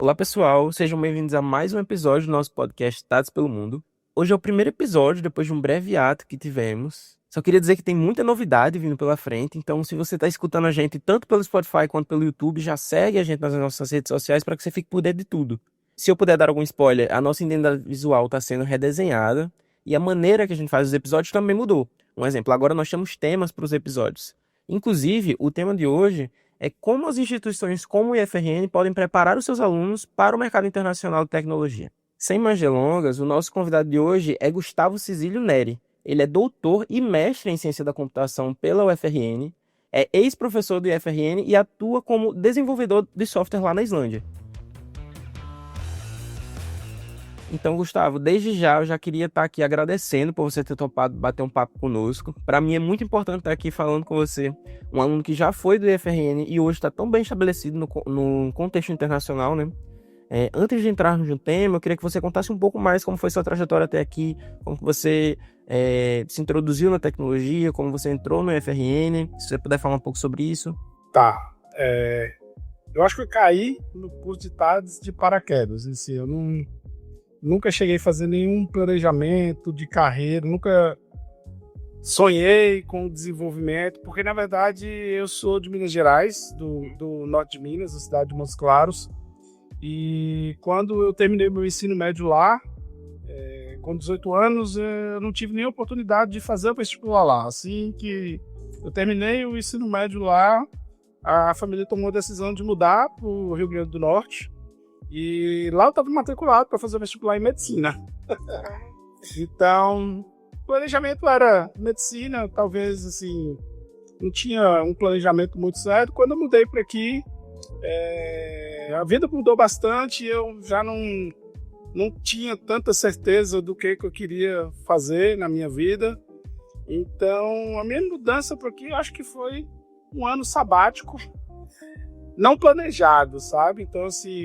Olá pessoal, sejam bem-vindos a mais um episódio do nosso podcast Tados pelo Mundo. Hoje é o primeiro episódio depois de um breve ato que tivemos. Só queria dizer que tem muita novidade vindo pela frente, então se você está escutando a gente tanto pelo Spotify quanto pelo YouTube, já segue a gente nas nossas redes sociais para que você fique por dentro de tudo. Se eu puder dar algum spoiler, a nossa identidade visual está sendo redesenhada e a maneira que a gente faz os episódios também mudou. Um exemplo, agora nós temos temas para os episódios. Inclusive, o tema de hoje é como as instituições como o IFRN podem preparar os seus alunos para o mercado internacional de tecnologia. Sem mais delongas, o nosso convidado de hoje é Gustavo Cizílio Neri. Ele é doutor e mestre em ciência da computação pela UFRN, é ex-professor do IFRN e atua como desenvolvedor de software lá na Islândia. Então, Gustavo, desde já eu já queria estar aqui agradecendo por você ter topado bater um papo conosco. Para mim é muito importante estar aqui falando com você, um aluno que já foi do IFRN e hoje está tão bem estabelecido no contexto internacional, né? Antes de entrarmos no tema, eu queria que você contasse um pouco mais como foi sua trajetória até aqui, como que você se introduziu na tecnologia, como você entrou no IFRN, se você puder falar um pouco sobre isso. Tá. Eu acho que eu caí no curso de TADS de paraquedas. Assim, eu nunca cheguei a fazer nenhum planejamento de carreira, nunca sonhei com desenvolvimento, porque na verdade eu sou de Minas Gerais, do norte de Minas, da cidade de Montes Claros, e quando eu terminei meu ensino médio lá, com 18 anos, eu não tive nem oportunidade de fazer o vestibular lá. Assim que eu terminei o ensino médio lá, a família tomou a decisão de mudar para o Rio Grande do Norte, e lá eu estava matriculado para fazer vestibular em medicina. Então, o planejamento era medicina, talvez assim, não tinha um planejamento muito certo. Quando eu mudei para aqui, a vida mudou bastante, eu já não tinha tanta certeza do que eu queria fazer na minha vida. Então, a minha mudança para aqui, eu acho que foi um ano sabático, não planejado, sabe? Então, assim,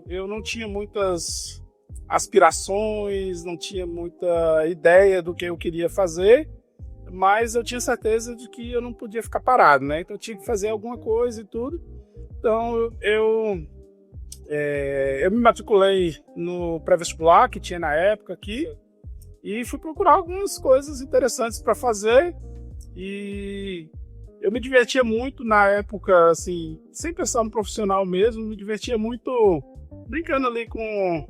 eu não tinha muitas aspirações, não tinha muita ideia do que eu queria fazer, mas eu tinha certeza de que eu não podia ficar parado, né? Então, eu tinha que fazer alguma coisa e tudo. Então, eu me matriculei no pré-vestibular que tinha na época aqui e fui procurar algumas coisas interessantes para fazer, e eu me divertia muito na época, assim, sem pensar no profissional mesmo, me divertia muito brincando ali com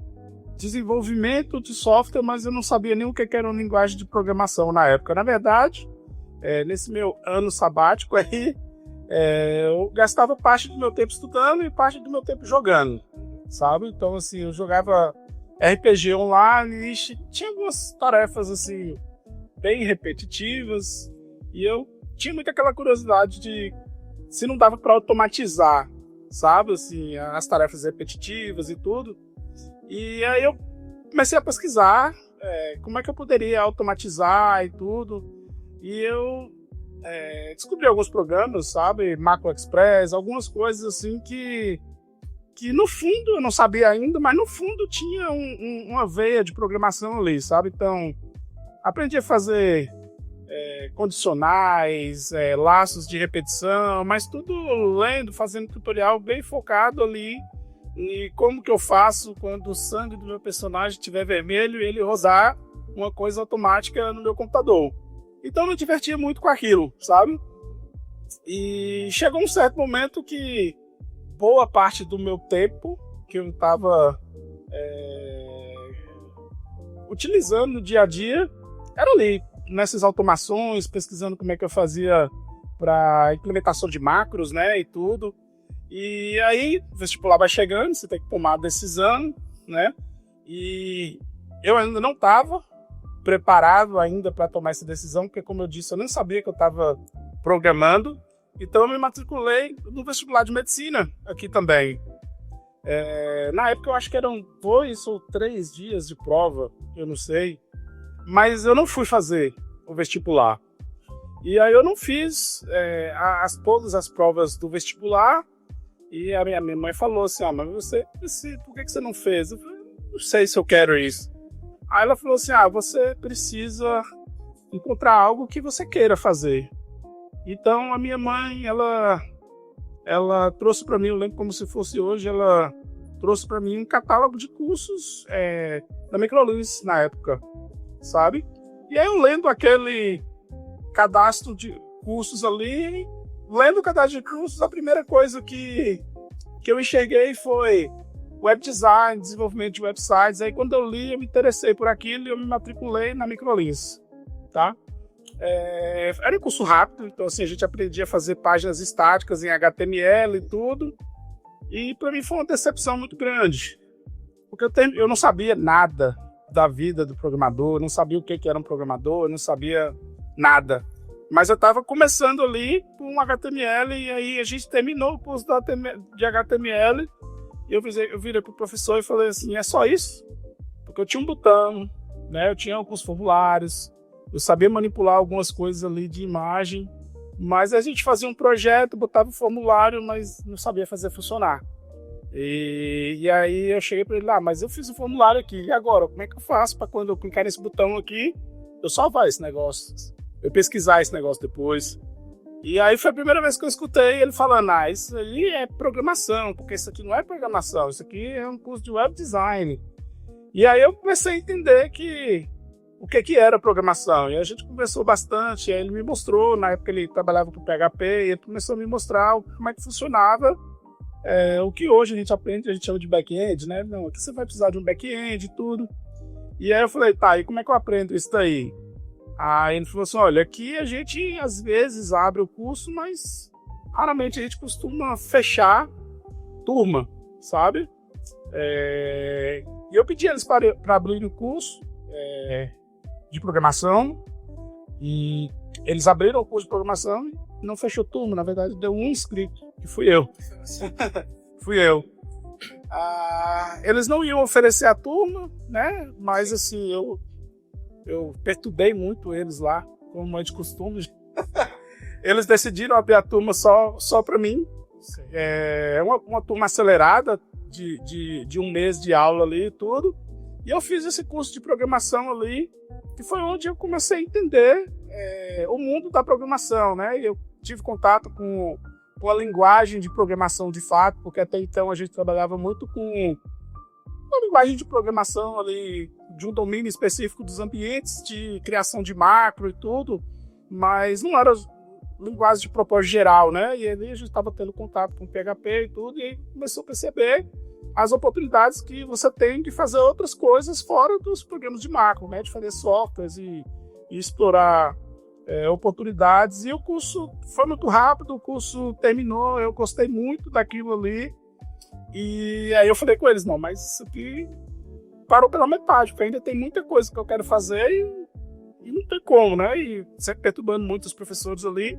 desenvolvimento de software, mas eu não sabia nem o que era uma linguagem de programação na época. Na verdade, nesse meu ano sabático aí, eu gastava parte do meu tempo estudando e parte do meu tempo jogando, sabe? Então, assim, eu jogava RPG online e tinha algumas tarefas, assim, bem repetitivas, e eu tinha muito aquela curiosidade de se não dava para automatizar, sabe, assim, as tarefas repetitivas e tudo. E aí eu comecei a pesquisar como é que eu poderia automatizar e tudo. E eu descobri alguns programas, sabe, Macro Express, algumas coisas assim que no fundo eu não sabia ainda, mas no fundo tinha uma veia de programação ali, sabe? Então, aprendi a fazer condicionais, laços de repetição, mas tudo lendo, fazendo tutorial bem focado ali em como que eu faço quando o sangue do meu personagem estiver vermelho e ele rodar uma coisa automática no meu computador. Então eu me divertia muito com aquilo, sabe? E chegou um certo momento que boa parte do meu tempo que eu estava utilizando no dia a dia era ali, nessas automações, pesquisando como é que eu fazia para implementação de macros, né, e tudo. E aí, o vestibular vai chegando, você tem que tomar a decisão, né, e eu ainda não estava preparado ainda para tomar essa decisão, porque, como eu disse, eu nem sabia que eu estava programando, então eu me matriculei no vestibular de medicina aqui também. Na época eu acho que eram 2 ou 3 dias de prova, eu não sei, mas eu não fui fazer o vestibular. E aí eu não fiz todas as provas do vestibular, e a minha mãe falou assim, mas por que você não fez? Eu falei, não sei se eu quero isso. Aí ela falou assim, você precisa encontrar algo que você queira fazer. Então a minha mãe, ela trouxe para mim, eu lembro como se fosse hoje, ela trouxe para mim um catálogo de cursos da Microlins na época, sabe? E aí eu lendo aquele cadastro de cursos ali, lendo o cadastro de cursos, a primeira coisa que eu enxerguei foi web design, desenvolvimento de websites. Aí quando eu li, eu me interessei por aquilo e eu me matriculei na Microlins, tá? Era um curso rápido, então assim, a gente aprendia a fazer páginas estáticas em HTML e tudo. E para mim foi uma decepção muito grande, porque eu não sabia nada da vida do programador, eu não sabia o que era um programador, eu não sabia nada. Mas eu estava começando ali com HTML e aí a gente terminou o curso de HTML e eu virei pro professor e falei assim, é só isso? Porque eu tinha um botão, né? Eu tinha alguns formulários, eu sabia manipular algumas coisas ali de imagem, mas a gente fazia um projeto, botava o formulário, mas não sabia fazer funcionar. E aí eu cheguei para ele lá, mas eu fiz o formulário aqui, e agora? Como é que eu faço para quando eu clicar nesse botão aqui, eu salvar esse negócio? Eu pesquisar esse negócio depois. E aí foi a primeira vez que eu escutei ele falando, isso aí é programação, porque isso aqui não é programação, isso aqui é um curso de web design. E aí eu comecei a entender o que era programação. E a gente conversou bastante, aí ele me mostrou, na época ele trabalhava com PHP, e ele começou a me mostrar como é que funcionava o que hoje a gente aprende, a gente chama de back-end, né? Não, aqui você vai precisar de um back-end e tudo. E aí eu falei, tá, e como é que eu aprendo isso daí? Aí ele falou assim, olha, aqui a gente às vezes abre o curso, mas raramente a gente costuma fechar turma, sabe? E eu pedi eles para abrir o curso de programação e eles abriram o curso de programação e não fechou turma, na verdade deu um inscrito, que fui eu. Fui eu. Eles não iam oferecer a turma, né? Mas assim, eu perturbei muito eles lá, como é de costume. Eles decidiram abrir a turma só para mim. É uma turma acelerada de um mês de aula ali e tudo. E eu fiz esse curso de programação ali, que foi onde eu comecei a entender o mundo da programação, né? Eu tive contato com a linguagem de programação de fato, porque até então a gente trabalhava muito com uma linguagem de programação ali, de um domínio específico dos ambientes, de criação de macro e tudo, mas não era linguagem de propósito geral, né? E ali a gente estava tendo contato com PHP e tudo, e aí começou a perceber as oportunidades que você tem de fazer outras coisas fora dos programas de macro, né? De fazer softwares e explorar oportunidades. E o curso foi muito rápido, o curso terminou, eu gostei muito daquilo ali. E aí eu falei com eles, não, mas isso aqui parou pela metade, porque ainda tem muita coisa que eu quero fazer e não tem como, né? E sempre perturbando muito os professores ali.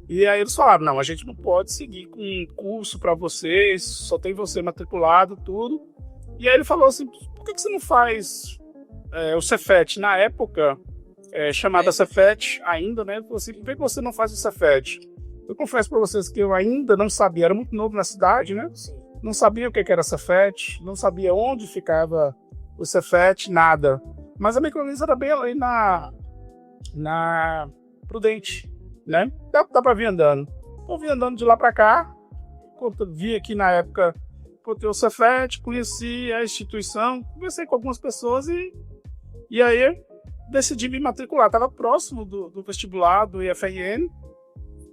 E aí eles falaram, não, a gente não pode seguir com um curso para vocês, só tem você matriculado, tudo. E aí ele falou assim, por que você não faz o Cefet? Na época, chamada Cefet ainda, né? Ele falou assim, por que você não faz o Cefet? Eu confesso para vocês que eu ainda não sabia, era muito novo na cidade, né? Não sabia o que era Cefet, não sabia onde ficava o Cefet, nada. Mas a Microlins era bem ali na Prudente, né? Dá pra vir andando. Eu vim andando de lá pra cá, vi aqui na época, encontrei o Cefet, conheci a instituição, conversei com algumas pessoas e aí decidi me matricular. Estava próximo do vestibular, do IFRN,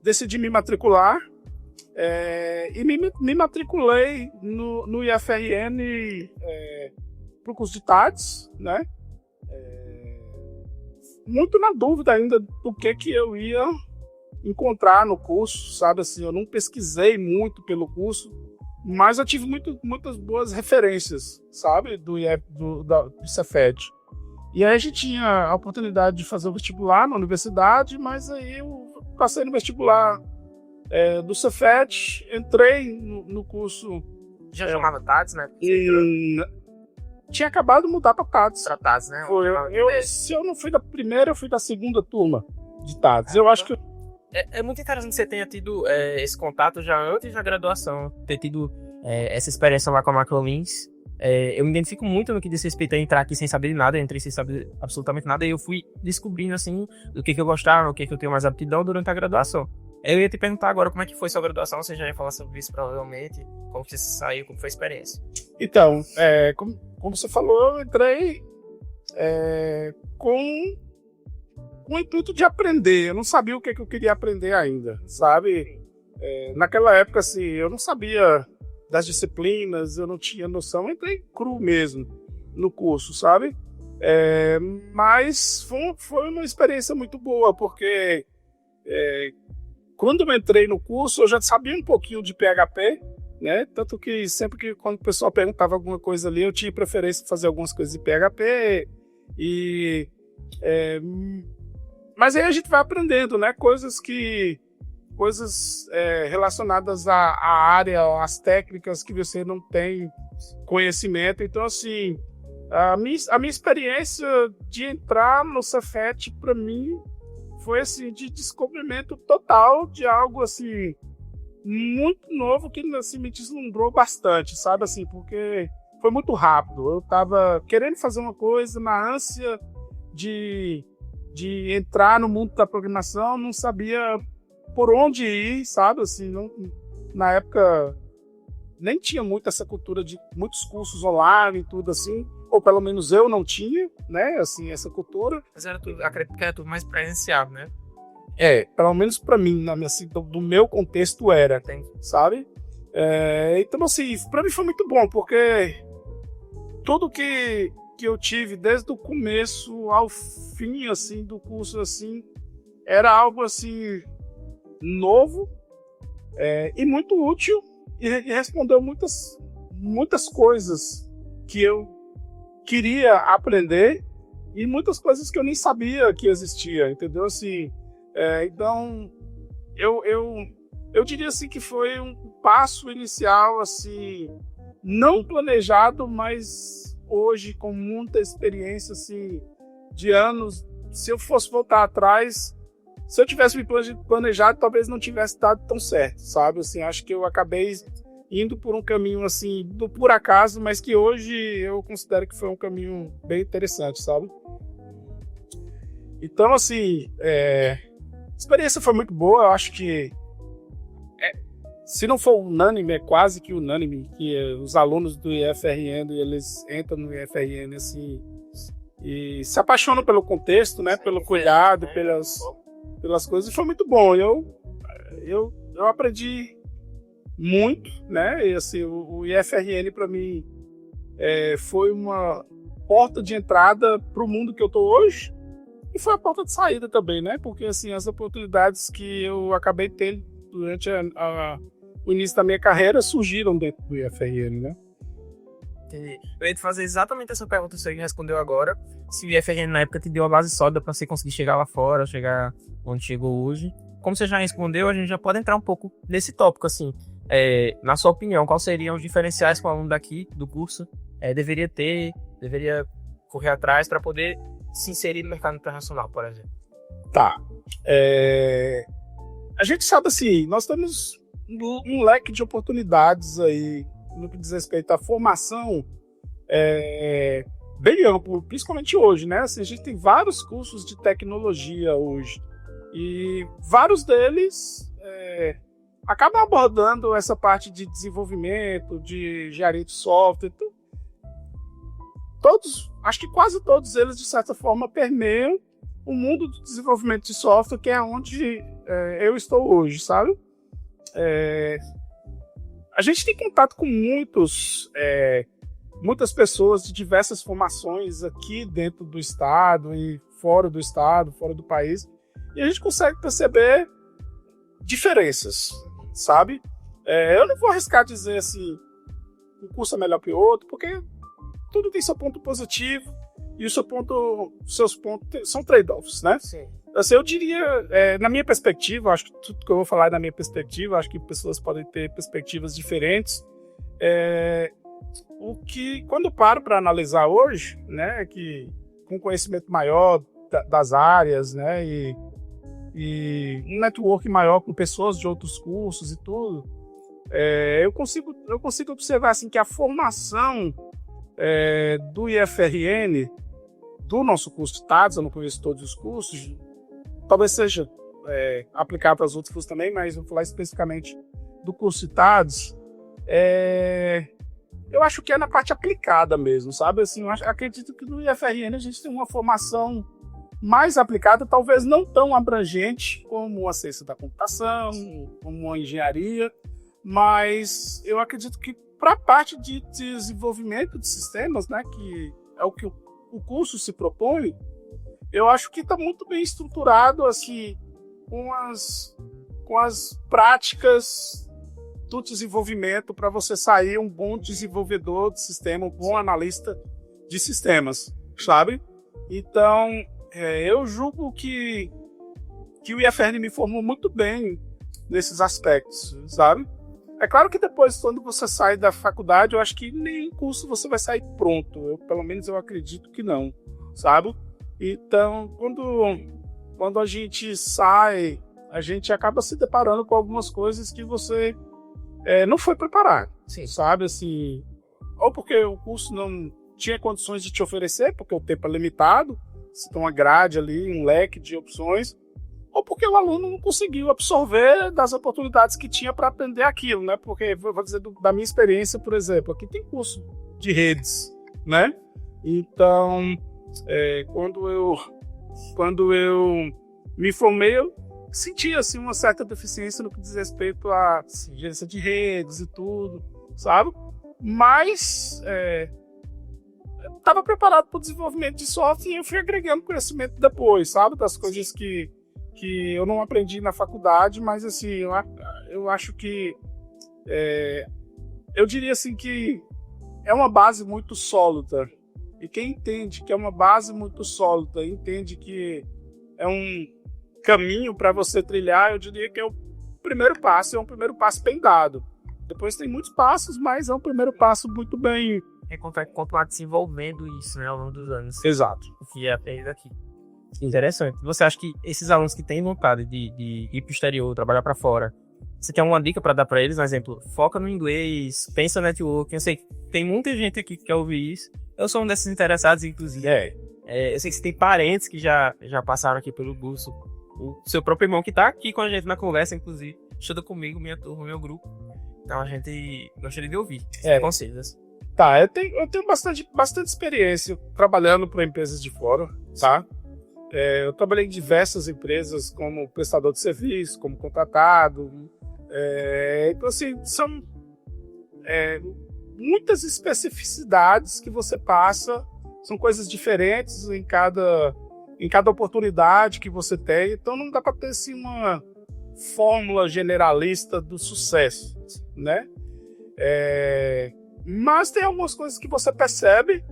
decidi me matricular e me matriculei no IFRN para o curso de TADS, né? Muito na dúvida ainda do que eu ia encontrar no curso, sabe? Assim, eu não pesquisei muito pelo curso, mas eu tive muitas boas referências, sabe? Do Cefet. E aí a gente tinha a oportunidade de fazer o vestibular na universidade, mas aí eu passei no vestibular do Cefet, entrei no curso... Já chamava TADS, né? Tinha acabado de mudar para TADS. Para TADS, né? Se eu não fui da primeira, eu fui da segunda turma de TADS. Eu acho que... É muito interessante que você tenha tido esse contato já antes da graduação, ter tido essa experiência lá com a Microlins. Eu me identifico muito no que diz respeito a entrar aqui sem saber de nada, eu entrei sem saber absolutamente nada, e eu fui descobrindo, assim, o que eu gostava, o que eu tenho mais aptidão durante a graduação. Eu ia te perguntar agora como é que foi sua graduação, você já ia falar sobre isso provavelmente, como que você saiu, como foi a experiência. Então, como você falou, eu entrei com o intuito de aprender. Eu não sabia o que eu queria aprender ainda, sabe? Naquela época, assim, eu não sabia das disciplinas, eu não tinha noção, eu entrei cru mesmo no curso, sabe? Mas foi uma experiência muito boa, porque quando eu entrei no curso, eu já sabia um pouquinho de PHP, né? Tanto que sempre que quando o pessoal perguntava alguma coisa ali, eu tinha preferência de fazer algumas coisas de PHP. Mas aí a gente vai aprendendo, né? Coisas relacionadas à área, às técnicas que você não tem conhecimento. Então, assim, a minha experiência de entrar no Cefet, para mim, foi assim, de descobrimento total de algo assim muito novo que assim, me deslumbrou bastante, sabe? Assim, porque foi muito rápido. Eu estava querendo fazer uma coisa na ânsia de entrar no mundo da programação, não sabia por onde ir, sabe? Assim, na época nem tinha muito essa cultura de muitos cursos online e tudo assim, ou pelo menos eu não tinha, né? Assim, essa cultura. Mas acredito que era tudo mais presencial, né? Pelo menos para mim, assim, do meu contexto era, sabe? Então, assim, para mim foi muito bom, porque tudo que eu tive desde o começo ao fim, assim, do curso, assim, era algo, assim, novo e muito útil e respondeu muitas coisas que eu queria aprender e muitas coisas que eu nem sabia que existia, entendeu? Assim, então, eu diria assim que foi um passo inicial, assim, não planejado, mas hoje com muita experiência, assim, de anos. Se eu fosse voltar atrás, se eu tivesse me planejado, talvez não tivesse dado tão certo, sabe? Assim, acho que eu acabei indo por um caminho, assim, do por acaso, mas que hoje eu considero que foi um caminho bem interessante, sabe? Então, assim, a experiência foi muito boa. Eu acho que, se não for unânime, é quase que unânime, que os alunos do IFRN, eles entram no IFRN, assim, e se apaixonam pelo contexto, né? Pelo cuidado, pelas coisas, e foi muito bom. Eu aprendi muito, né? E, assim, o IFRN, para mim, foi uma porta de entrada para o mundo que eu tô hoje, e foi a porta de saída também, né? Porque, assim, as oportunidades que eu acabei tendo durante o início da minha carreira surgiram dentro do IFRN, né? Entendi. Eu ia te fazer exatamente essa pergunta que você respondeu agora. Se o IFRN na época te deu a base sólida para você conseguir chegar lá fora, chegar onde chegou hoje. Como você já respondeu, a gente já pode entrar um pouco nesse tópico, assim. Na sua opinião, quais seriam os diferenciais que o aluno daqui do curso deveria correr atrás para poder se inserir no mercado internacional, por exemplo? Tá. A gente sabe, assim, nós temos um leque de oportunidades aí no que diz respeito à formação bem amplo, principalmente hoje, né? Assim, a gente tem vários cursos de tecnologia hoje e vários deles acabam abordando essa parte de desenvolvimento, de engenharia de software. Então, acho que quase todos eles, de certa forma, permeiam o mundo do desenvolvimento de software, que é onde eu estou hoje, sabe? A gente tem contato com muitas pessoas de diversas formações aqui dentro do estado e fora do estado, fora do país, e a gente consegue perceber diferenças, sabe? Eu não vou arriscar dizer assim, um curso é melhor que o outro, porque tudo tem seu ponto positivo e seus pontos são trade-offs, né? Sim. Assim, eu diria, na minha perspectiva, acho que tudo que eu vou falar é da minha perspectiva, acho que pessoas podem ter perspectivas diferentes. O que, quando eu paro para analisar hoje, né, que com conhecimento maior das áreas, né, e um network maior com pessoas de outros cursos e tudo, eu consigo observar assim, que a formação do IFRN, do nosso curso TADS, eu não conheço todos os cursos, talvez seja aplicar para os outros cursos também, mas vou falar especificamente do curso de TADS. Eu acho que é na parte aplicada mesmo, sabe? Assim, acredito que no IFRN a gente tem uma formação mais aplicada, talvez não tão abrangente como a ciência da computação, como a engenharia, mas eu acredito que para a parte de desenvolvimento de sistemas, né, que é o que o curso se propõe, eu acho que está muito bem estruturado, assim, com as práticas do desenvolvimento para você sair um bom desenvolvedor de sistema, um bom analista de sistemas, sabe? Então, eu julgo que o IFRN me formou muito bem nesses aspectos, sabe? É claro que depois, quando você sai da faculdade, eu acho que nenhum curso você vai sair pronto. Pelo menos eu acredito que não, sabe? Então, quando a gente sai, a gente acaba se deparando com algumas coisas que você não foi preparado. Sim. Sabe? Assim, ou porque o curso não tinha condições de te oferecer, porque o tempo é limitado, você tem uma grade ali, um leque de opções, ou porque o aluno não conseguiu absorver das oportunidades que tinha para aprender aquilo, né? Porque, vou dizer da minha experiência, por exemplo, aqui tem curso de redes, né? Então, quando eu me formei, eu senti assim, uma certa deficiência no que diz respeito à gerência de redes e tudo, sabe? Mas estava preparado para o desenvolvimento de software e eu fui agregando conhecimento depois, sabe? Das coisas que eu não aprendi na faculdade, mas assim, eu acho que eu diria assim que é uma base muito sólida. E quem entende que é uma base muito sólida, entende que é um caminho para você trilhar, eu diria que é um primeiro passo bem dado. Depois tem muitos passos, mas é um primeiro passo muito bem. Continuar desenvolvendo isso, né, ao longo dos anos. Exato. O que é feito aqui. Interessante. Você acha que esses alunos que têm vontade de ir para o exterior, trabalhar para fora, você tem alguma dica para dar para eles? Um exemplo, foca no inglês, pensa no networking. Eu sei que tem muita gente aqui que quer ouvir isso. Eu sou um desses interessados, inclusive. Eu sei que você tem parentes que já passaram aqui pelo curso. O seu próprio irmão que tá aqui com a gente na conversa, inclusive, estuda comigo, minha turma, meu grupo. Então a gente gostaria de ouvir conselhos. Tá, eu tenho bastante experiência trabalhando para empresas de fora, tá? Eu trabalhei em diversas empresas como prestador de serviço, como contratado. Então, assim, são muitas especificidades que você passa, são coisas diferentes em cada oportunidade que você tem. Então, não dá para ter assim, uma fórmula generalista do sucesso, né? Mas tem algumas coisas que você percebe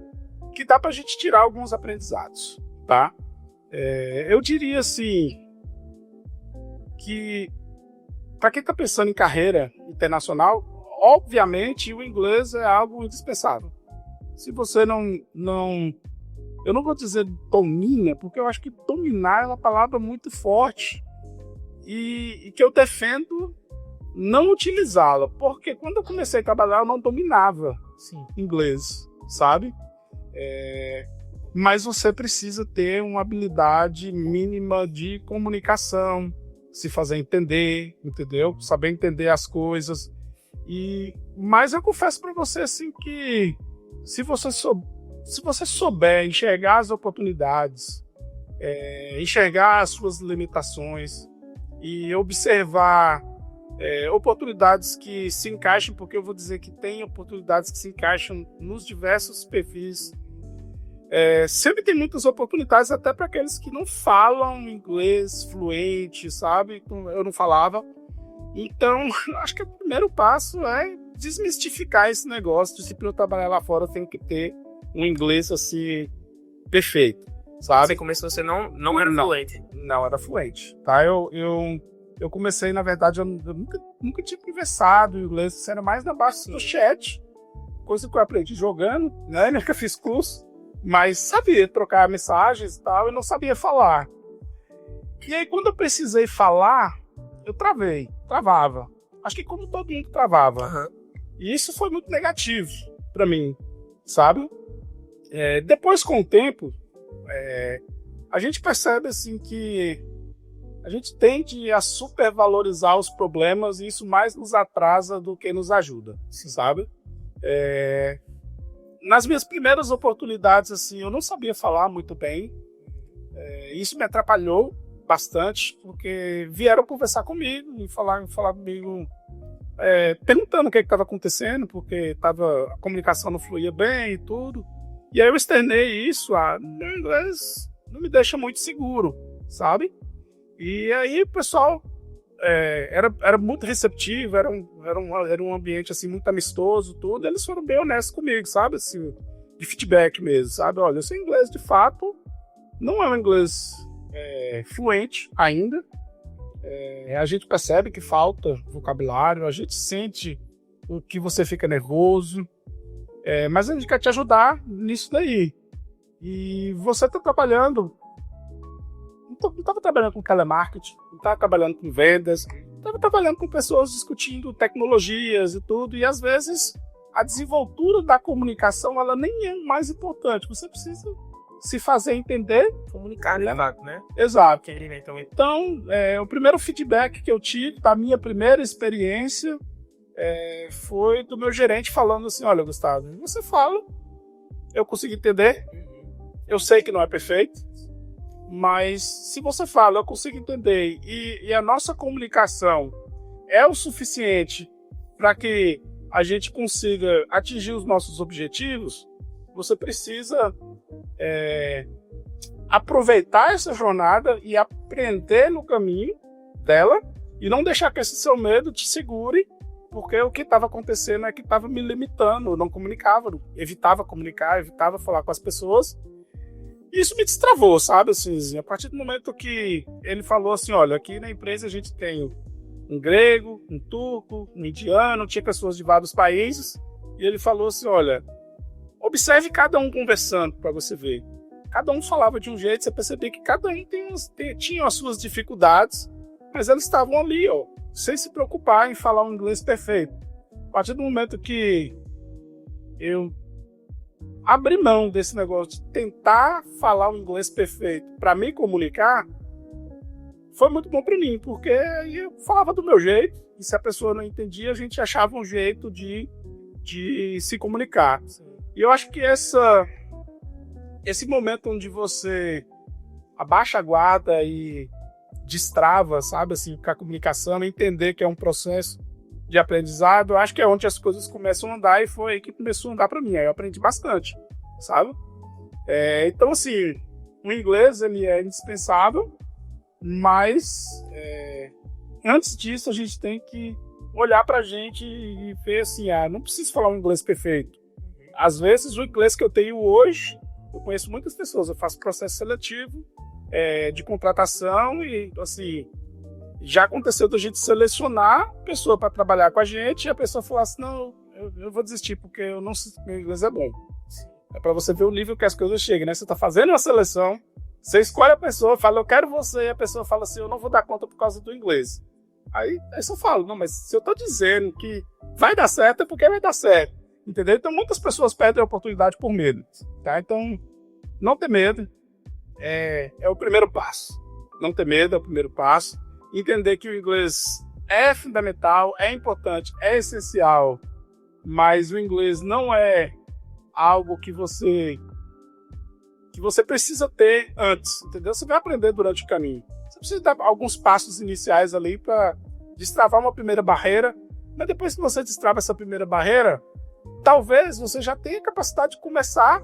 que dá para a gente tirar alguns aprendizados, tá? Eu diria assim que para quem está pensando em carreira internacional, obviamente o inglês é algo indispensável. Se você não eu não vou dizer domina, porque eu acho que dominar é uma palavra muito forte e que eu defendo não utilizá-la, porque quando eu comecei a trabalhar eu não dominava inglês, sabe? Mas você precisa ter uma habilidade mínima de comunicação, se fazer entender, entendeu? Saber entender as coisas. Mas eu confesso para você assim que se você souber enxergar as oportunidades, enxergar as suas limitações e observar oportunidades que se encaixam, porque eu vou dizer que tem oportunidades que se encaixam nos diversos perfis. Sempre tem muitas oportunidades até para aqueles que não falam inglês fluente, sabe? Eu não falava. Então, acho que o primeiro passo é desmistificar esse negócio de se eu trabalhar lá fora tem que ter um inglês assim perfeito, sabe? Você começou, você não era fluente? Não era fluente, tá? Eu comecei, na verdade, eu nunca tinha conversado em inglês, isso era mais na base do chat, coisa que eu aprendi jogando, né? Nunca fiz curso. Mas sabia trocar mensagens e tal, e não sabia falar. E aí, quando eu precisei falar, eu travava. Acho que como todo mundo travava. Uhum. E isso foi muito negativo para mim, sabe? Depois, com o tempo, a gente percebe assim que a gente tende a supervalorizar os problemas e isso mais nos atrasa do que nos ajuda, sabe? Nas minhas primeiras oportunidades, assim, eu não sabia falar muito bem. Isso me atrapalhou bastante, porque vieram conversar comigo e falar comigo, perguntando o que estava acontecendo, porque a comunicação não fluía bem e tudo. E aí eu externei isso, meu inglês não me deixa muito seguro, sabe? E aí o pessoal era muito receptivo, era um ambiente assim, muito amistoso, tudo. Eles foram bem honestos comigo, sabe? Assim, de feedback mesmo, sabe? Olha, o seu inglês de fato não é um inglês fluente ainda. A gente percebe que falta vocabulário, a gente sente que você fica nervoso, mas a gente quer te ajudar nisso daí. E você está trabalhando, não estava trabalhando com telemarketing, não estava trabalhando com vendas, estava trabalhando com pessoas discutindo tecnologias e tudo, e às vezes a desenvoltura da comunicação ela nem é mais importante, você precisa se fazer entender. Comunicar, né? Exato. Então, o primeiro feedback que eu tive da minha primeira experiência foi do meu gerente falando assim, olha, Gustavo, você fala, eu consigo entender, eu sei que não é perfeito, mas se você fala, eu consigo entender e a nossa comunicação é o suficiente para que a gente consiga atingir os nossos objetivos, você precisa aproveitar essa jornada e aprender no caminho dela e não deixar que esse seu medo te segure, porque o que estava acontecendo é que estava me limitando, eu não comunicava, evitava comunicar, evitava falar com as pessoas. Isso me destravou, sabe? Assim, a partir do momento que ele falou assim, olha, aqui na empresa a gente tem um grego, um turco, um indiano, tinha pessoas de vários países, e ele falou assim, olha, observe cada um conversando para você ver. Cada um falava de um jeito, você percebia que cada um tinha as suas dificuldades, mas eles estavam ali, ó, sem se preocupar em falar um inglês perfeito. A partir do momento que eu abri mão desse negócio de tentar falar um inglês perfeito para me comunicar, foi muito bom para mim, porque eu falava do meu jeito, e se a pessoa não entendia, a gente achava um jeito de se comunicar. E eu acho que esse momento onde você abaixa a guarda e destrava, sabe, assim, com a comunicação, entender que é um processo de aprendizado, eu acho que é onde as coisas começam a andar, e foi aí que começou a andar para mim. Aí eu aprendi bastante, sabe? Então, assim, o inglês, ele é indispensável, mas antes disso a gente tem que olhar pra gente e ver assim, não preciso falar um inglês perfeito. Às vezes o inglês que eu tenho hoje, eu conheço muitas pessoas, eu faço processo seletivo de contratação e, assim, já aconteceu da gente selecionar a pessoa para trabalhar com a gente e a pessoa falar assim, não, eu vou desistir porque meu inglês é bom. É para você ver o nível que as coisas chegam, né? Você tá fazendo uma seleção, você escolhe a pessoa, fala, eu quero você, e a pessoa fala assim, eu não vou dar conta por causa do inglês. Aí eu falo, não, mas se eu tô dizendo que vai dar certo, é porque vai dar certo. Entendeu? Então muitas pessoas perdem a oportunidade por medo. Tá? Então, não ter medo é o primeiro passo. Não ter medo é o primeiro passo. Entender que o inglês é fundamental, é importante, é essencial, mas o inglês não é algo que você precisa ter antes, entendeu? Você vai aprender durante o caminho. Você precisa dar alguns passos iniciais ali para destravar uma primeira barreira, mas depois que você destrava essa primeira barreira, talvez você já tenha capacidade de começar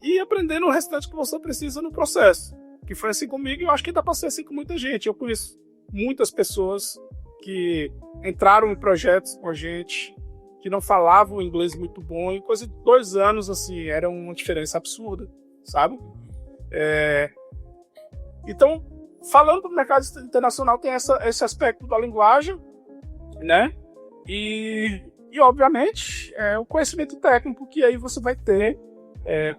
e aprender o restante que você precisa no processo. Que foi assim comigo e eu acho que dá para ser assim com muita gente. Eu conheço muitas pessoas que entraram em projetos com a gente, que não falavam inglês muito bom, e coisa de 2 anos, assim, era uma diferença absurda, sabe? Então, falando do mercado internacional, tem esse aspecto da linguagem, né? E obviamente, o conhecimento técnico que aí você vai ter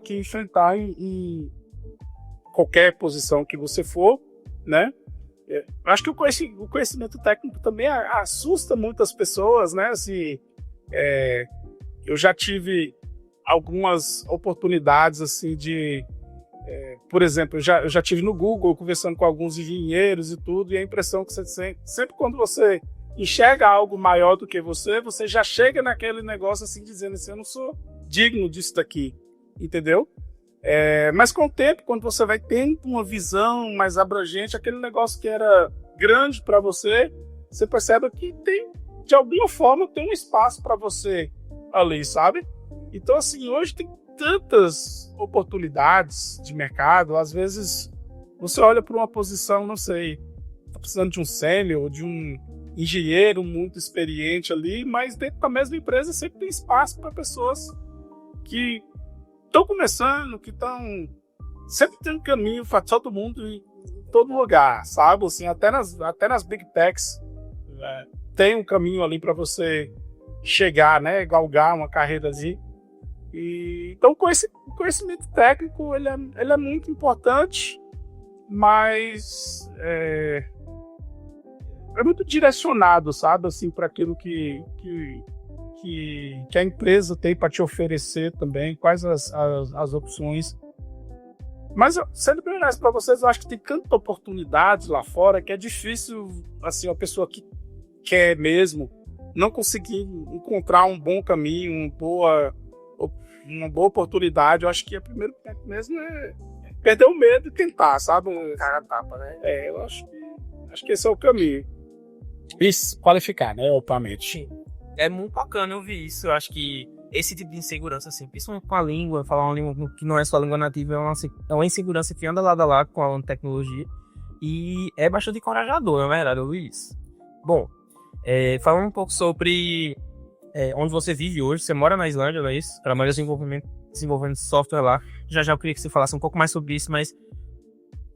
que enfrentar em qualquer posição que você for, né? Acho que o conhecimento técnico também assusta muitas pessoas, né? Assim, eu já tive algumas oportunidades assim de Por exemplo, eu já tive no Google conversando com alguns engenheiros e tudo, e a impressão que você tem, sempre quando você enxerga algo maior do que você já chega naquele negócio assim, dizendo assim, eu não sou digno disso daqui, entendeu? Mas com o tempo, quando você vai tendo uma visão mais abrangente, aquele negócio que era grande para você, você percebe que tem, de alguma forma, tem um espaço para você ali, sabe? Então, assim, hoje tem tantas oportunidades de mercado, às vezes você olha para uma posição, não sei, tá precisando de um sênior ou de um engenheiro muito experiente ali, mas dentro da mesma empresa sempre tem espaço para pessoas que estão começando, que estão... Sempre tem um caminho para todo mundo em todo lugar, sabe? Assim, até nas Big Techs tem um caminho ali para você chegar, né? Galgar uma carreira ali. Então, esse conhecimento técnico, ele é muito importante, mas é muito direcionado, sabe? Assim, para aquilo que a empresa tem para te oferecer também, quais as opções. Mas, sendo bem honesto para vocês, eu acho que tem tanta oportunidade lá fora que é difícil, assim, uma pessoa que quer mesmo não conseguir encontrar um bom caminho, uma boa oportunidade. Eu acho que o primeiro tempo mesmo é perder o medo e tentar, sabe? Cara a tapa, né? Eu acho que esse é o caminho. E se qualificar, né? Obviamente. É muito bacana eu ver isso. Eu acho que esse tipo de insegurança, assim, principalmente com a língua, falar uma língua que não é sua língua nativa, é uma insegurança que anda lado a lado com a tecnologia. E é bastante encorajador, na verdade, Luiz. Bom, falando um pouco sobre onde você vive hoje. Você mora na Islândia, não é isso? Trabalha desenvolvendo software lá. Já eu queria que você falasse um pouco mais sobre isso, mas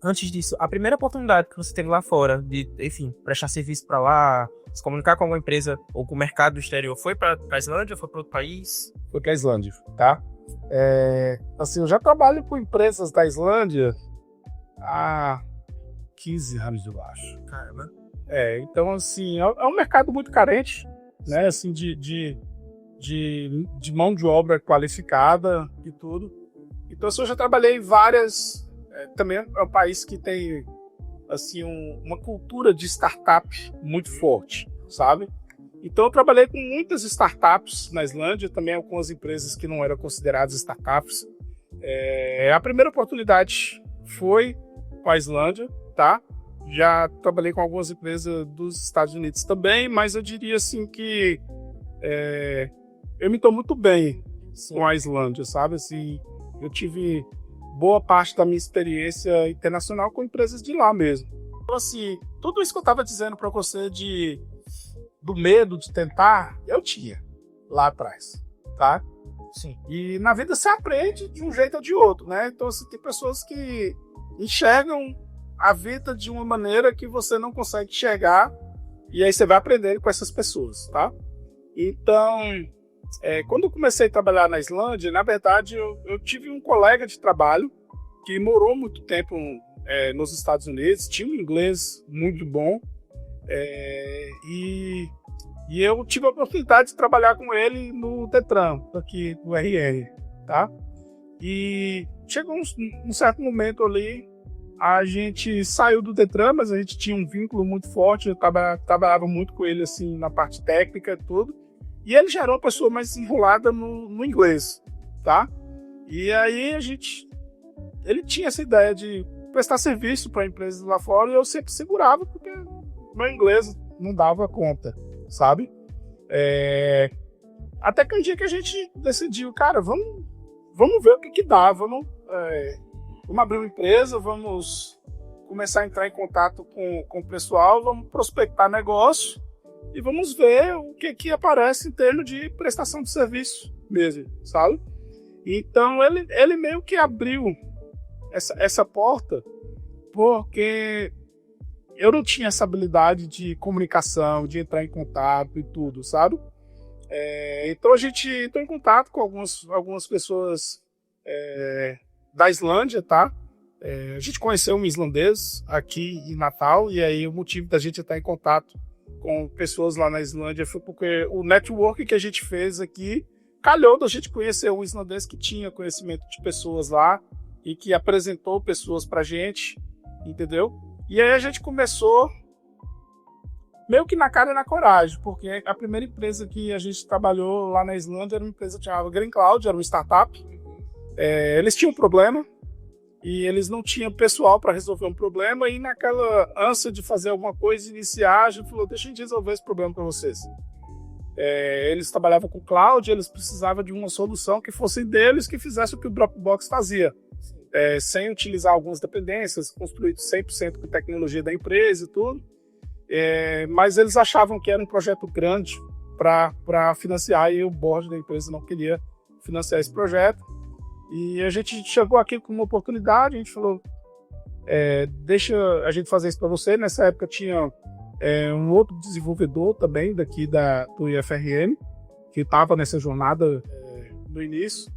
antes disso, a primeira oportunidade que você teve lá fora de, enfim, prestar serviço para lá, se comunicar com alguma empresa ou com o mercado do exterior, foi para a Islândia ou foi para outro país? Foi para a Islândia, tá? Assim, eu já trabalho com empresas da Islândia há 15 anos, eu acho. Caramba. Então, assim, é um mercado muito carente, né? Assim, de mão de obra qualificada e tudo. Então, assim, eu já trabalhei em várias... também é um país que tem, assim, uma cultura de startup muito forte, sabe? Então, eu trabalhei com muitas startups na Islândia, também algumas empresas que não eram consideradas startups. A primeira oportunidade foi com a Islândia, tá? Já trabalhei com algumas empresas dos Estados Unidos também, mas eu diria assim que eu me dou muito bem com a Islândia, sabe? Assim, eu tive boa parte da minha experiência internacional com empresas de lá mesmo. Então, assim, tudo isso que eu estava dizendo para você do medo de tentar, eu tinha lá atrás, tá? Sim. E na vida você aprende de um jeito ou de outro, né? Então, assim, tem pessoas que enxergam a vida de uma maneira que você não consegue enxergar, e aí você vai aprendendo com essas pessoas, tá? Então, quando eu comecei a trabalhar na Islândia, na verdade, eu tive um colega de trabalho que morou muito tempo nos Estados Unidos, tinha um inglês muito bom, e eu tive a oportunidade de trabalhar com ele no Detran, aqui do RR, tá? E chegou um certo momento ali, a gente saiu do Detran, mas a gente tinha um vínculo muito forte, eu trabalhava muito com ele assim, na parte técnica e tudo, e ele já era uma pessoa mais enrolada no inglês, tá? E aí ele tinha essa ideia de prestar serviço para empresas lá fora, e eu sempre segurava, porque meu inglês não dava conta, sabe? Até que um dia que a gente decidiu, cara, vamos ver o que dá, vamos abrir uma empresa, vamos começar a entrar em contato com o pessoal, vamos prospectar negócio e vamos ver o que aparece em termos de prestação de serviço mesmo, sabe? Então ele meio que abriu essa porta, porque eu não tinha essa habilidade de comunicação, de entrar em contato e tudo, sabe? Então a gente entrou em contato com algumas pessoas da Islândia, tá? A gente conheceu um islandês aqui em Natal, e aí o motivo da gente estar em contato com pessoas lá na Islândia foi porque o network que a gente fez aqui calhou da gente conhecer um islandês que tinha conhecimento de pessoas lá e que apresentou pessoas pra gente, entendeu? E aí a gente começou meio que na cara e na coragem, porque a primeira empresa que a gente trabalhou lá na Islândia era uma empresa que chamava Green Cloud, era uma startup. Eles tinham um problema e eles não tinham pessoal para resolver um problema, e naquela ânsia de fazer alguma coisa, iniciar, a gente falou, deixa a gente resolver esse problema para vocês. Eles trabalhavam com cloud, eles precisavam de uma solução que fosse deles, que fizesse o que o Dropbox fazia, sem utilizar algumas dependências, construído 100% com tecnologia da empresa e tudo. Mas eles achavam que era um projeto grande para financiar, e o board da empresa não queria financiar esse projeto. E a gente chegou aqui com uma oportunidade, a gente falou, deixa a gente fazer isso para você. Nessa época tinha um outro desenvolvedor também daqui do IFRN, que estava nessa jornada no início,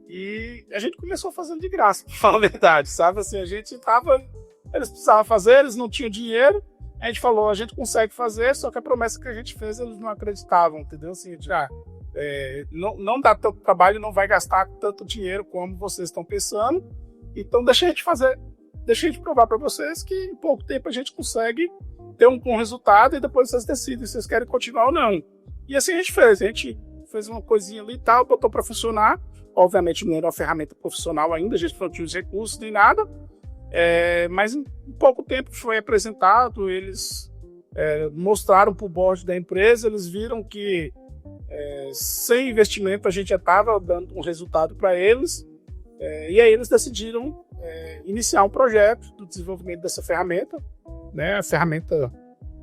e a gente começou fazendo de graça, para falar a verdade, sabe? Assim, eles precisavam fazer, eles não tinham dinheiro, a gente falou, a gente consegue fazer, só que a promessa que a gente fez, eles não acreditavam, entendeu? Assim, não dá tanto trabalho, não vai gastar tanto dinheiro como vocês estão pensando, então deixa a gente provar para vocês que em pouco tempo a gente consegue ter um bom resultado, e depois vocês decidem se vocês querem continuar ou não. E assim a gente fez uma coisinha ali e tal, botou para funcionar. Obviamente não era uma ferramenta profissional ainda, a gente não tinha os recursos nem nada, mas em pouco tempo foi apresentado, eles mostraram para o board da empresa, eles viram que sem investimento a gente já estava dando um resultado para eles, e aí eles decidiram iniciar um projeto do desenvolvimento dessa ferramenta, né? A ferramenta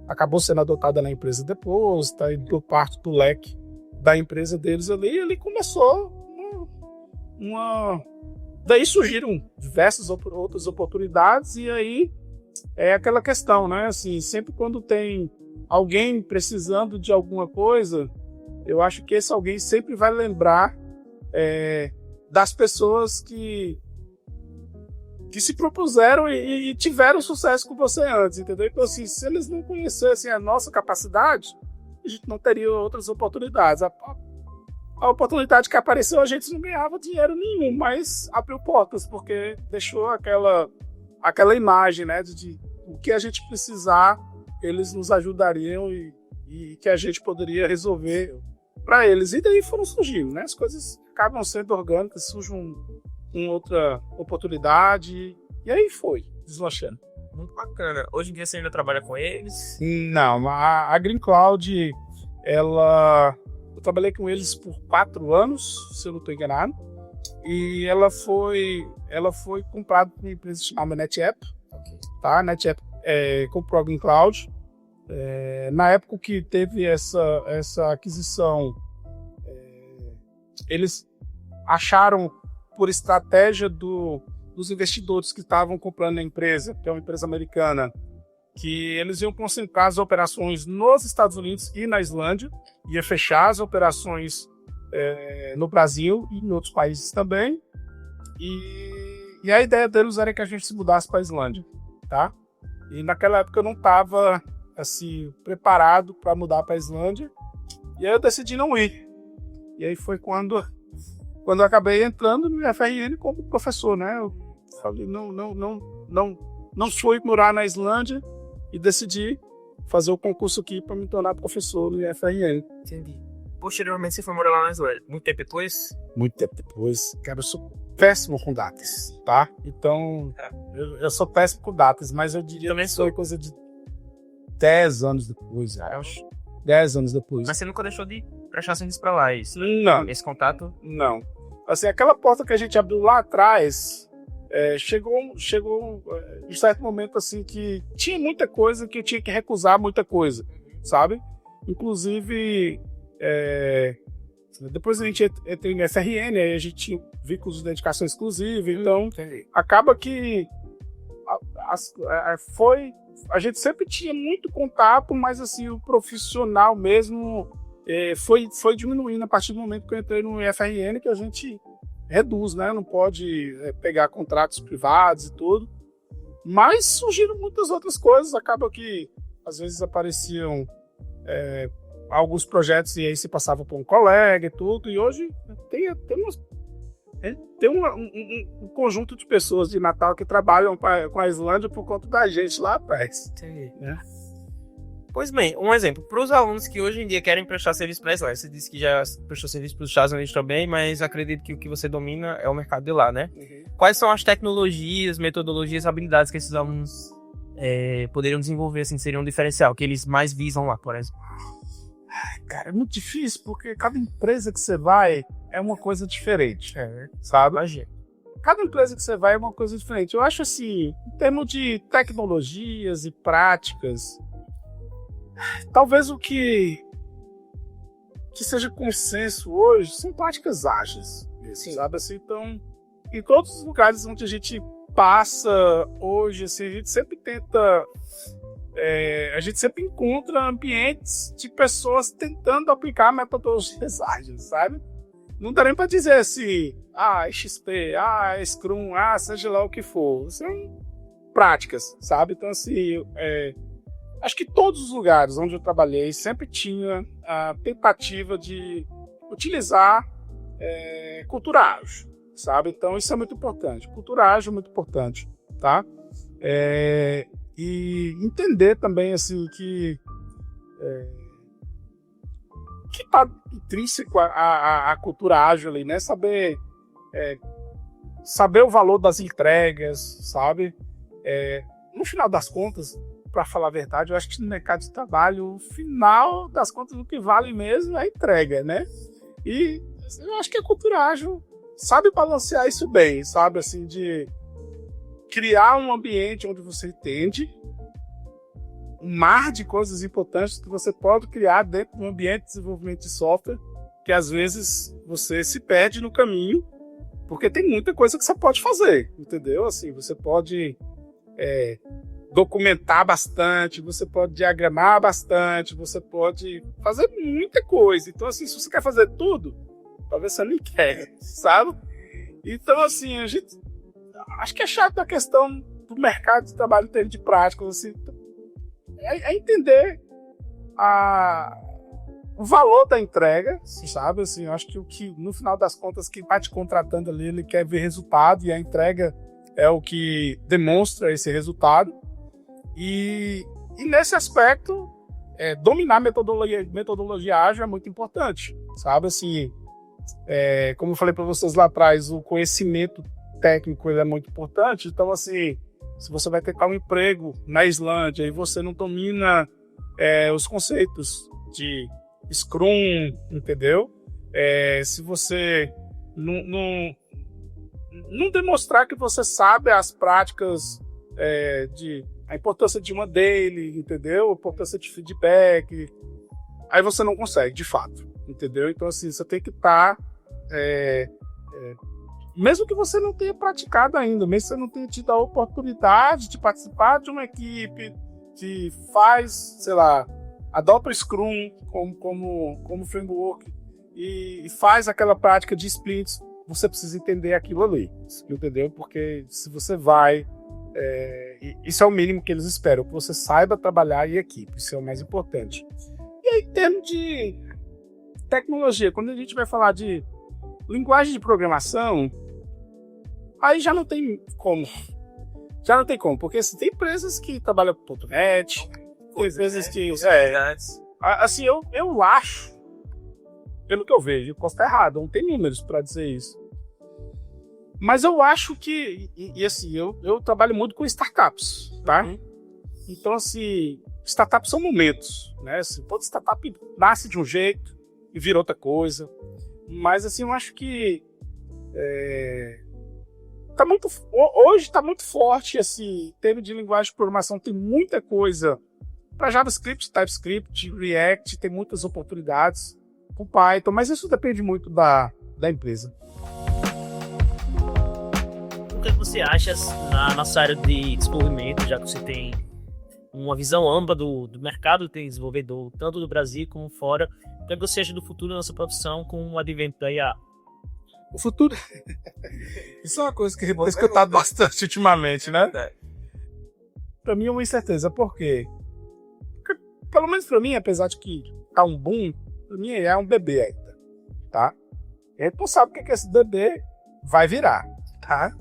acabou sendo adotada na empresa depois, está indo parte do leque da empresa deles ali, e ali começou daí surgiram diversas outras oportunidades, e aí é aquela questão, né? Assim, sempre quando tem alguém precisando de alguma coisa, eu acho que esse alguém sempre vai lembrar das pessoas que se propuseram e tiveram sucesso com você antes, entendeu? Então, assim, se eles não conhecessem a nossa capacidade, a gente não teria outras oportunidades. A oportunidade que apareceu, a gente não ganhava dinheiro nenhum, mas abriu portas, porque deixou aquela imagem, né, de o que a gente precisar, eles nos ajudariam e que a gente poderia resolver para eles. E daí foram surgindo, né? As coisas acabam sendo orgânicas, surge uma outra oportunidade, e aí foi deslanchando. Muito bacana. Hoje em dia você ainda trabalha com eles? Não, a Green Cloud, eu trabalhei com eles por 4 anos, se eu não estou enganado, e ela foi comprada por uma empresa chamada NetApp, tá? A NetApp comprou a Green Cloud. Na época que teve essa aquisição, eles acharam, por estratégia dos investidores que estavam comprando a empresa, que é uma empresa americana, que eles iam concentrar as operações nos Estados Unidos e na Islândia, ia fechar as operações no Brasil e em outros países também, e a ideia deles era que a gente se mudasse para a Islândia, tá? E naquela época eu não estava assim, preparado para mudar para a Islândia, e aí eu decidi não ir. E aí foi quando eu acabei entrando no IFRN como professor, né? Eu falei, não fui morar na Islândia e decidi fazer o concurso aqui para me tornar professor no IFRN. Entendi. Posteriormente você foi morar lá na Islândia. Muito tempo depois? Muito tempo depois. Cara, eu sou péssimo com datas, tá? Então, eu sou péssimo com datas, mas eu diria que foi coisa de 10 anos depois, acho. 10 anos depois. Mas você nunca deixou de prestar serviço pra lá, isso? Não. Esse contato? Não. Assim, aquela porta que a gente abriu lá atrás, chegou um certo momento assim que tinha muita coisa que eu tinha que recusar muita coisa, sabe? Inclusive, depois a gente entrou no FRN, aí a gente tinha vínculos de dedicação exclusiva, então acaba que a gente sempre tinha muito contato, mas assim, o profissional mesmo foi diminuindo a partir do momento que eu entrei no IFRN, que a gente reduz, né? Não pode pegar contratos privados e tudo. Mas surgiram muitas outras coisas, acaba que às vezes apareciam alguns projetos e aí se passava por um colega e tudo, e hoje Tem um conjunto de pessoas de Natal que trabalham com a Islândia por conta da gente lá atrás. Entendi. Né? Pois bem, um exemplo. Para os alunos que hoje em dia querem prestar serviço para a Islândia, você disse que já prestou serviço para os Estados Unidos também, mas acredito que o que você domina é o mercado de lá, né? Quais são as tecnologias, metodologias, habilidades que esses alunos poderiam desenvolver, assim, seriam um diferencial, que eles mais visam lá, por exemplo? Cara, é muito difícil, porque cada empresa que você vai é uma coisa diferente, sabe? Imagina. Cada empresa que você vai é uma coisa diferente. Eu acho assim, em termos de tecnologias e práticas, talvez o que seja consenso hoje são práticas ágeis, sabe? Assim, então, em todos os lugares onde a gente passa hoje, assim, a gente sempre tenta... a gente sempre encontra ambientes de pessoas tentando aplicar metodologias ágeis, sabe? Não dá nem para dizer assim, XP, Scrum, seja lá o que for. São práticas, sabe? Então, assim, acho que todos os lugares onde eu trabalhei sempre tinha a tentativa de utilizar cultura ágil, sabe? Então, isso é muito importante. Cultura ágil é muito importante, tá? E entender também, assim, que está intrínseco à cultura ágil ali, né? Saber o valor das entregas, sabe? No final das contas, para falar a verdade, eu acho que no mercado de trabalho, o final das contas, o que vale mesmo é a entrega, né? E eu acho que a cultura ágil sabe balancear isso bem, sabe? Assim, de criar um ambiente onde você entende um mar de coisas importantes que você pode criar dentro do ambiente de desenvolvimento de software, que às vezes você se perde no caminho, porque tem muita coisa que você pode fazer, entendeu? Assim, você pode documentar bastante, você pode diagramar bastante, você pode fazer muita coisa. Então, assim, se você quer fazer tudo, talvez você nem quer, sabe? Então, assim, a gente... Acho que a chave da questão do mercado de trabalho em termos de práticas, assim, é entender o valor da entrega, sabe? Assim, eu acho que o que, no final das contas, quem está te contratando ali, ele quer ver resultado, e a entrega é o que demonstra esse resultado. E nesse aspecto, dominar a metodologia ágil é muito importante, sabe? Assim, como eu falei para vocês lá atrás, o conhecimento técnico ele é muito importante. Então, assim, se você vai tentar um emprego na Islândia e você não domina os conceitos de Scrum, entendeu? Se você não demonstrar que você sabe as práticas a importância de uma daily, entendeu? A importância de feedback, aí você não consegue, de fato, entendeu? Então, assim, você tem que estar... mesmo que você não tenha praticado ainda, mesmo que você não tenha tido a oportunidade de participar de uma equipe que faz, sei lá, adota o Scrum como framework e faz aquela prática de sprints, você precisa entender aquilo ali, entendeu? Porque se você vai... isso é o mínimo que eles esperam, que você saiba trabalhar em equipe, isso é o mais importante. E aí, em termos de tecnologia, quando a gente vai falar de linguagem de programação, aí já não tem como. Já não tem como, porque assim, tem empresas que trabalham com .NET, tem empresas que... assim, eu acho, pelo que eu vejo, eu posso estar errado, não tem números para dizer isso. Mas eu acho que, assim, eu trabalho muito com startups, tá? Então, assim, startups são momentos, né? Assim, toda startup nasce de um jeito e vira outra coisa. Mas, assim, eu acho que hoje está muito forte, assim, em termos de linguagem de programação, tem muita coisa para JavaScript, TypeScript, React, tem muitas oportunidades com Python, mas isso depende muito da empresa. O que você acha na nossa área de desenvolvimento, já que você tem uma visão ampla do mercado de desenvolvedor, tanto do Brasil como fora, o que você acha do futuro da nossa profissão com o advento da IA? O futuro... Isso é uma coisa que eu tenho escutado bastante ultimamente, né? Pra mim é uma incerteza. Por quê? Porque, pelo menos pra mim, apesar de que tá um boom, pra mim é um bebê ainda, tá? E a gente não sabe o que esse bebê vai virar, tá?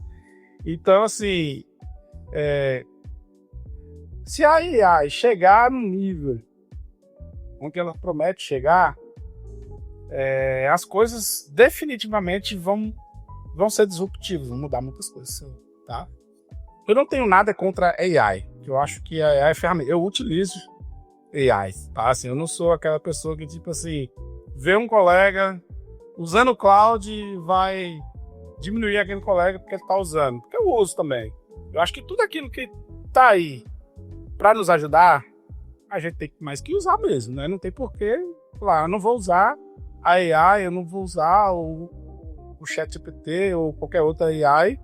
Então, assim, se a AI chegar no nível onde ela promete chegar, as coisas definitivamente vão ser disruptivas, vão mudar muitas coisas, tá? Eu não tenho nada contra a AI, eu acho que a AI é ferramenta. Eu utilizo AI, tá? Assim, eu não sou aquela pessoa que, tipo assim, vê um colega usando o cloud e vai diminuir aquele colega porque ele tá usando. Porque eu uso também. Eu acho que tudo aquilo que tá aí para nos ajudar, a gente tem mais que usar mesmo, né? Não tem porquê, lá, eu não vou usar a AI, eu não vou usar o ChatGPT ou qualquer outra AI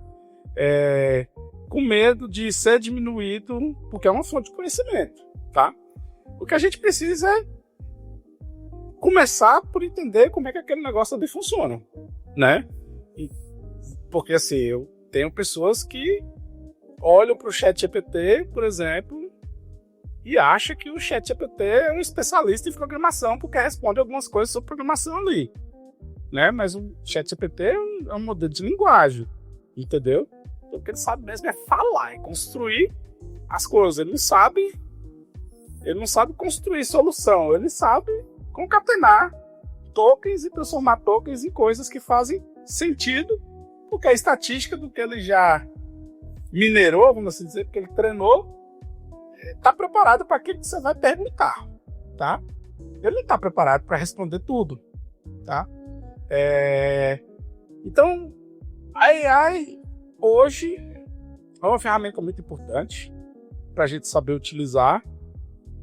com medo de ser diminuído, porque é uma fonte de conhecimento, tá? O que a gente precisa é começar por entender como é que aquele negócio ali funciona, né? Porque, assim, eu tenho pessoas que olham para o ChatGPT, por exemplo, e acham que o ChatGPT é um especialista em programação porque responde algumas coisas sobre programação ali, né? Mas o ChatGPT é um modelo de linguagem, entendeu? Então, o que ele sabe mesmo é falar, é construir as coisas. Ele não sabe construir solução, ele sabe concatenar tokens e transformar tokens em coisas que fazem sentido, porque a estatística do que ele já minerou, vamos assim dizer, porque ele treinou, está preparado para aquilo que você vai perguntar, tá? Ele não está preparado para responder tudo, tá? Então, a AI hoje é uma ferramenta muito importante para a gente saber utilizar,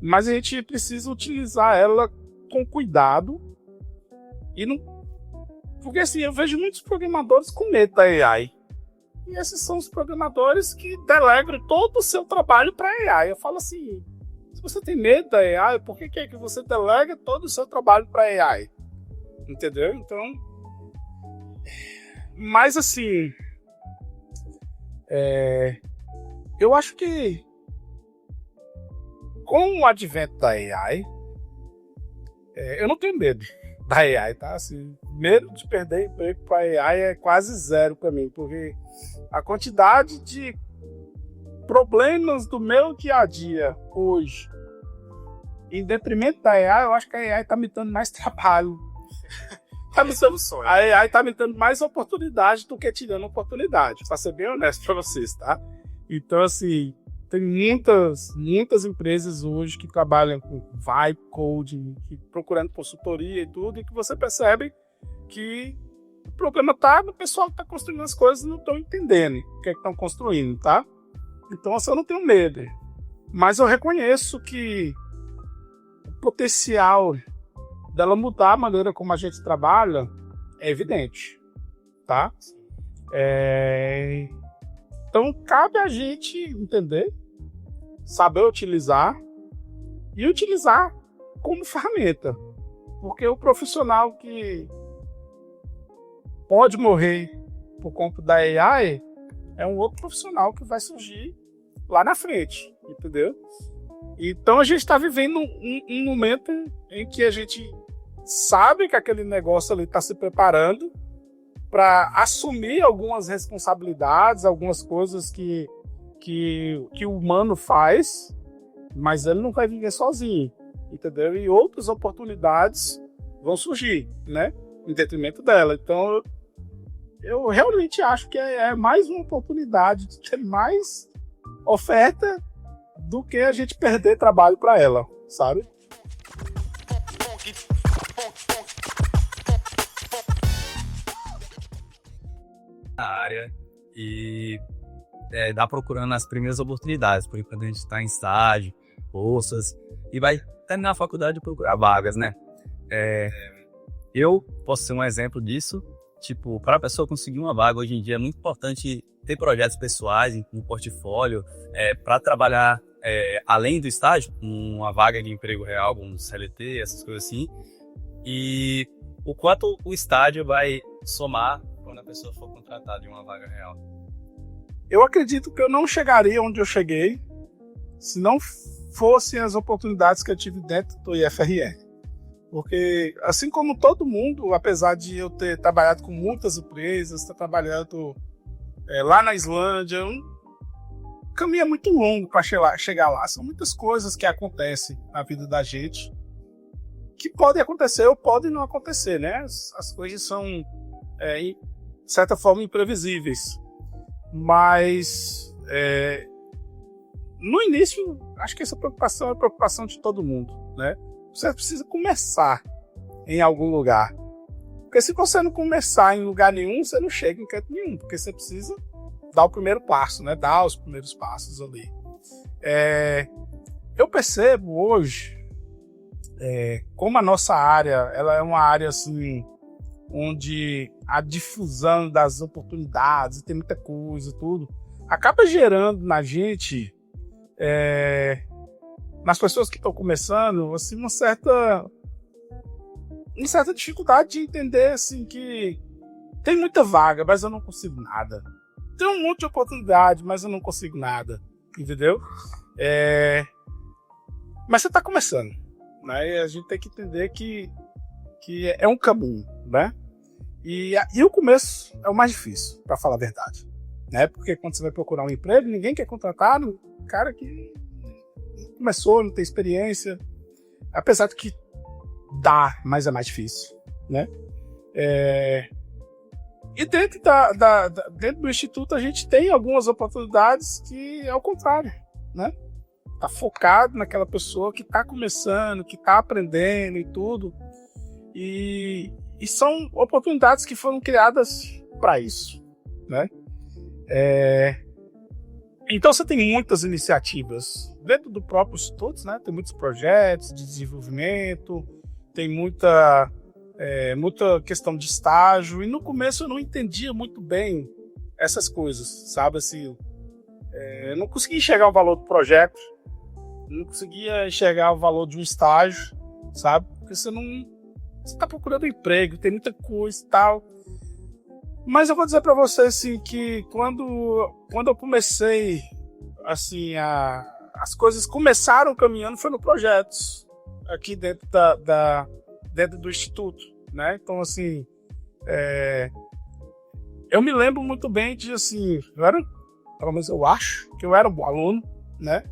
mas a gente precisa utilizar ela com cuidado e não... Porque, assim, eu vejo muitos programadores com medo da AI. E esses são os programadores que delegam todo o seu trabalho para a AI. Eu falo assim, se você tem medo da AI, por que é que você delega todo o seu trabalho para a AI? Entendeu? Então... Mas, assim... eu acho que com o advento da AI, eu não tenho medo da AI, tá? Assim, medo de perder emprego para a AI é quase zero para mim, porque a quantidade de problemas do meu dia a dia hoje, em detrimento da AI, eu acho que a AI está me dando mais trabalho. A AI está me dando mais oportunidade do que tirando oportunidade, para ser bem honesto para vocês, tá? Então, assim, tem muitas empresas hoje que trabalham com vibe coding, procurando consultoria e tudo, e que você percebe que o problema tá no pessoal que está construindo as coisas e não estão entendendo o que é que estão construindo, tá? Então, assim, eu não tenho medo. Mas eu reconheço que o potencial dela mudar a maneira como a gente trabalha é evidente, tá? Então, cabe a gente entender, saber utilizar e utilizar como ferramenta. Porque o profissional que pode morrer por conta da AI é um outro profissional que vai surgir lá na frente, entendeu? Então a gente está vivendo um momento em que a gente sabe que aquele negócio ali está se preparando para assumir algumas responsabilidades, algumas coisas que o humano faz, mas ele não vai viver sozinho, entendeu? E outras oportunidades vão surgir, né? Em detrimento dela. Então, eu realmente acho que é mais uma oportunidade de ter mais oferta do que a gente perder trabalho para ela, sabe? Na área e dá procurando as primeiras oportunidades, por enquanto a gente está em estágio, bolsas, e vai terminar a faculdade e procurar vagas, né? Eu posso ser um exemplo disso. Tipo, para a pessoa conseguir uma vaga hoje em dia é muito importante ter projetos pessoais no portfólio, para trabalhar além do estágio, uma vaga de emprego real, como CLT, essas coisas assim, e o quanto o estágio vai somar quando a pessoa for contratada em uma vaga real. Eu acredito que eu não chegaria onde eu cheguei se não fossem as oportunidades que eu tive dentro do IFRN, Porque, assim como todo mundo, apesar de eu ter trabalhado com muitas empresas, ter trabalhado lá na Islândia, o caminho é muito longo para chegar lá. São muitas coisas que acontecem na vida da gente, que podem acontecer ou podem não acontecer, né? As coisas são, de certa forma, imprevisíveis. Mas, no início, acho que essa preocupação é a preocupação de todo mundo, né? Você precisa começar em algum lugar. Porque se você não começar em lugar nenhum, você não chega em canto nenhum. Porque você precisa dar o primeiro passo, né? Dar os primeiros passos ali. Eu percebo hoje, como a nossa área, ela é uma área assim, onde a difusão das oportunidades, tem muita coisa, tudo, acaba gerando na gente, nas pessoas que estão começando, assim, uma certa dificuldade de entender assim, que tem muita vaga, mas eu não consigo nada. Tem um monte de oportunidade, mas eu não consigo nada. Entendeu? Mas você está começando, né? E a gente tem que entender que é um caminho, né? E o começo é o mais difícil, para falar a verdade, né? Porque quando você vai procurar um emprego, ninguém quer contratar um cara que começou, não tem experiência, apesar de que dá, mas é mais difícil, né? E dentro dentro do Instituto a gente tem algumas oportunidades que é o contrário, né? Tá focado naquela pessoa que tá começando, que tá aprendendo e tudo, e são oportunidades que foram criadas para isso, né? Então você tem muitas iniciativas dentro do próprio Instituto, né? Tem muitos projetos de desenvolvimento, tem muita questão de estágio, e no começo eu não entendia muito bem essas coisas, sabe? Assim, eu não conseguia enxergar o valor do projeto, não conseguia enxergar o valor de um estágio, sabe? Porque você está procurando emprego, tem muita coisa e tal. Mas eu vou dizer para você assim, que quando eu comecei, assim, as coisas começaram caminhando foi no projetos aqui dentro dentro do Instituto, né? Então, assim, eu me lembro muito bem de, assim, pelo menos eu acho que eu era um bom aluno, né?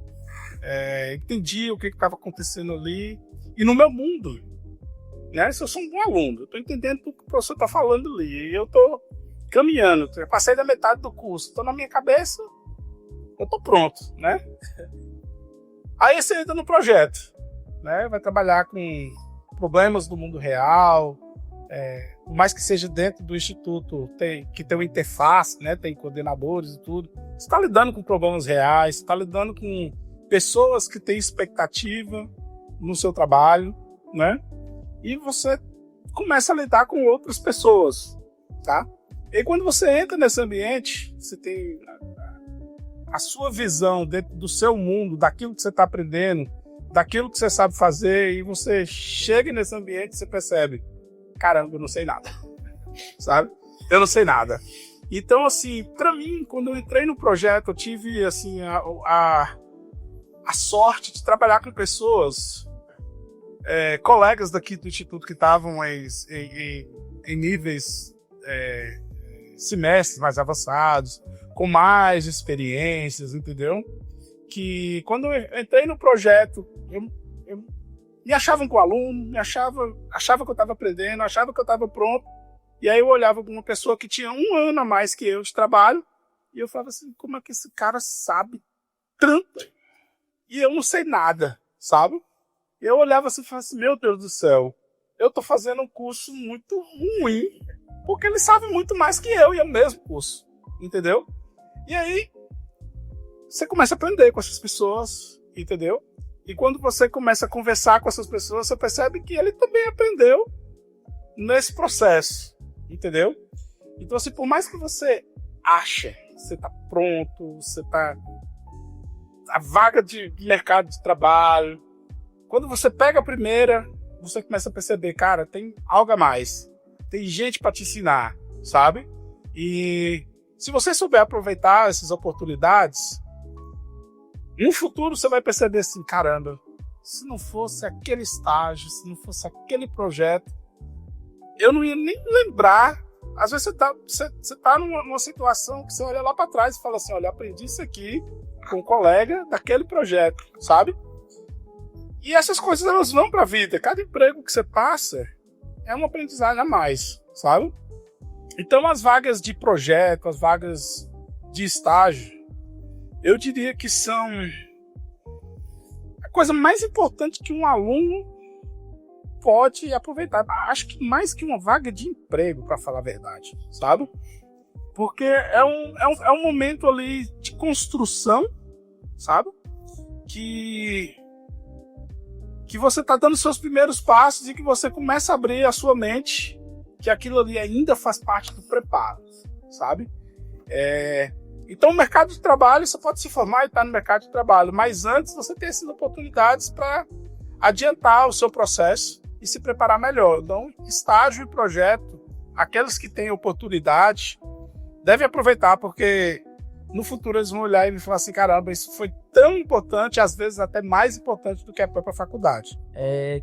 Entendi o que estava acontecendo ali, e no meu mundo, né? Se eu sou um bom aluno, eu estou entendendo o que o professor está falando ali, e eu estou caminhando, eu passei da metade do curso, estou na minha cabeça, eu estou pronto, né? Aí você entra no projeto, né? Vai trabalhar com problemas do mundo real, por mais que seja dentro do Instituto, que tem uma interface, né? Tem coordenadores e tudo. Você está lidando com problemas reais, está lidando com pessoas que têm expectativa no seu trabalho, né? E você começa a lidar com outras pessoas, tá? E quando você entra nesse ambiente, você tem a sua visão dentro do seu mundo, daquilo que você está aprendendo, daquilo que você sabe fazer, e você chega nesse ambiente e você percebe, caramba, eu não sei nada, sabe? Eu não sei nada. Então, assim, para mim, quando eu entrei no projeto, eu tive, assim, a sorte de trabalhar com pessoas, colegas daqui do Instituto que estavam em níveis, semestres mais avançados, com mais experiências, entendeu? Que quando eu entrei no projeto, eu me achava um aluno, achava que eu estava aprendendo, achava que eu estava pronto, e aí eu olhava para uma pessoa que tinha 1 ano a mais que eu de trabalho, e eu falava assim, como é que esse cara sabe tanto? E eu não sei nada, sabe? E eu olhava assim e falava assim, meu Deus do céu, eu tô fazendo um curso muito ruim, porque ele sabe muito mais que eu, e é o mesmo curso, entendeu? E aí, você começa a aprender com essas pessoas, entendeu? E quando você começa a conversar com essas pessoas, você percebe que ele também aprendeu nesse processo, entendeu? Então, assim, por mais que você ache, você tá pronto, você tá a vaga de mercado de trabalho, quando você pega a primeira, você começa a perceber, cara, tem algo a mais, tem gente para te ensinar, sabe? E se você souber aproveitar essas oportunidades, no futuro você vai perceber assim, caramba, se não fosse aquele estágio, se não fosse aquele projeto, eu não ia nem lembrar. Às vezes você tá numa situação que você olha lá para trás e fala assim, olha, aprendi isso aqui com um colega daquele projeto, sabe? E essas coisas, elas vão para a vida. Cada emprego que você passa é uma aprendizagem a mais, sabe? Então, as vagas de projeto, as vagas de estágio, eu diria que são a coisa mais importante que um aluno pode aproveitar. Acho que mais que uma vaga de emprego, para falar a verdade, sabe? Porque é um momento ali de construção, sabe? Que você está dando seus primeiros passos e que você começa a abrir a sua mente que aquilo ali ainda faz parte do preparo, sabe? Então, o mercado de trabalho, você pode se formar e estar no mercado de trabalho, mas antes você tem essas oportunidades para adiantar o seu processo e se preparar melhor. Então, estágio e projeto, aqueles que têm oportunidade, devem aproveitar, porque no futuro eles vão olhar e vão falar assim, caramba, isso foi tão importante, às vezes até mais importante do que a própria faculdade.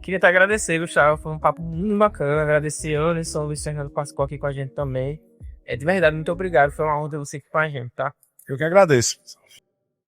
Queria te agradecer, Gustavo, foi um papo muito bacana, agradecer a Anderson, o Luiz Fernando participou aqui com a gente também. De verdade, muito obrigado, foi uma honra ter você aqui com a gente, tá? Eu que agradeço.